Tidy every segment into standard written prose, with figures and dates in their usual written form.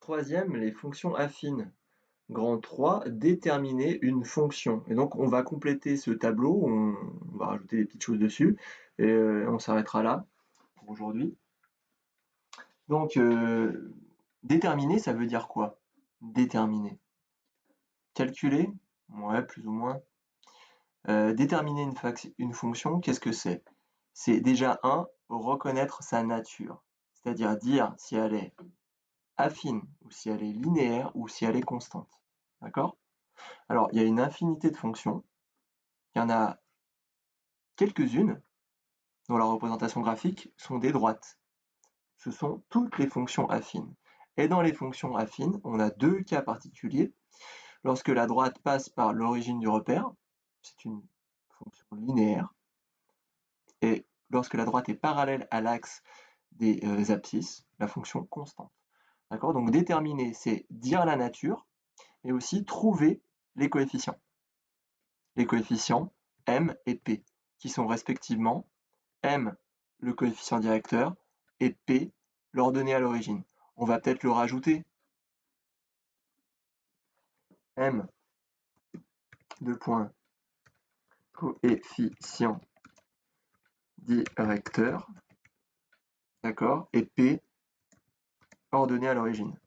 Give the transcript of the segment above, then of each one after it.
Troisième, les fonctions affines. Grand 3, déterminer une fonction. Et donc on va compléter ce tableau, on va rajouter des petites choses dessus, et on s'arrêtera là pour aujourd'hui. Donc déterminer, ça veut dire quoi? Déterminer. Calculer? Ouais, plus ou moins. Déterminer une fonction, qu'est-ce que c'est? C'est déjà reconnaître sa nature. C'est-à-dire dire si elle est affine, ou si elle est linéaire, ou si elle est constante. D'accord? Alors, il y a une infinité de fonctions. Il y en a quelques-unes dont la représentation graphique sont des droites. Ce sont toutes les fonctions affines. Et dans les fonctions affines, on a deux cas particuliers. Lorsque la droite passe par l'origine du repère, c'est une fonction linéaire. Et lorsque la droite est parallèle à l'axe des abscisses, la fonction constante. D'accord? Donc déterminer, c'est dire la nature, et aussi trouver les coefficients. Les coefficients m et p, qui sont respectivement m, le coefficient directeur, et p, l'ordonnée à l'origine. On va peut-être le rajouter. M, deux points, coefficient directeur, d'accord, et p, ordonnée à l'origine.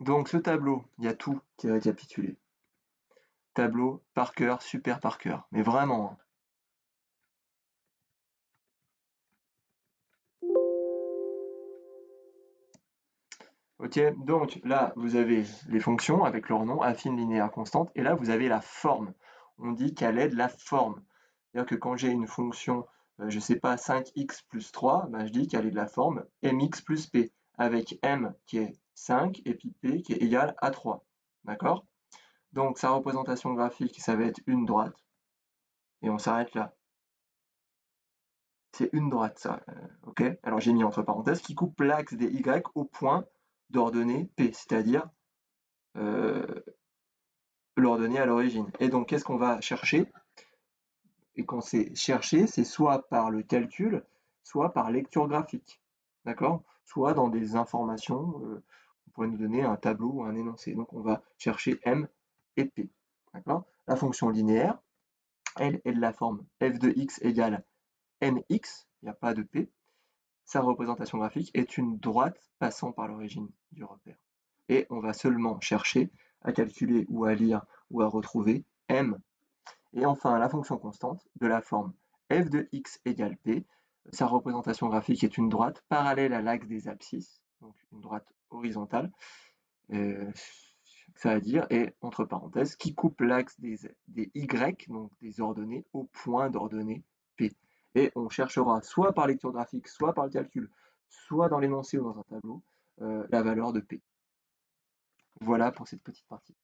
Donc ce tableau, il y a tout qui est récapitulé. Tableau par cœur, super par cœur, mais vraiment, hein. Ok, donc là, vous avez les fonctions avec leur nom, affine, linéaire, constante, et là, vous avez la forme. On dit qu'elle est de la forme. C'est-à-dire que quand j'ai une fonction, je sais pas, 5x plus 3, ben, je dis qu'elle est de la forme mx plus p, avec m qui est 5 et puis p qui est égal à 3. D'accord? Donc sa représentation graphique, ça va être une droite, et on s'arrête là. C'est une droite, ça. Ok? Alors j'ai mis entre parenthèses qui coupe l'axe des y au point d'ordonnée p, c'est-à-dire euh, l'ordonnée à l'origine. Et donc, qu'est-ce qu'on va chercher? Et quand c'est chercher, c'est soit par le calcul, soit par lecture graphique. D'accord? Soit dans des informations, on pourrait nous donner un tableau ou un énoncé. Donc, on va chercher M et P. D'accord? La fonction linéaire, elle est de la forme f de x égale mx, il n'y a pas de P. Sa représentation graphique est une droite passant par l'origine du repère. Et on va seulement chercher à calculer ou à lire ou à retrouver M. Et enfin, la fonction constante de la forme f de x égale p. Sa représentation graphique est une droite parallèle à l'axe des abscisses, donc une droite horizontale, ça veut dire, et entre parenthèses, qui coupe l'axe des y, donc des ordonnées, au point d'ordonnée p. Et on cherchera soit par lecture graphique, soit par le calcul, soit dans l'énoncé ou dans un tableau, la valeur de p. Voilà pour cette petite partie.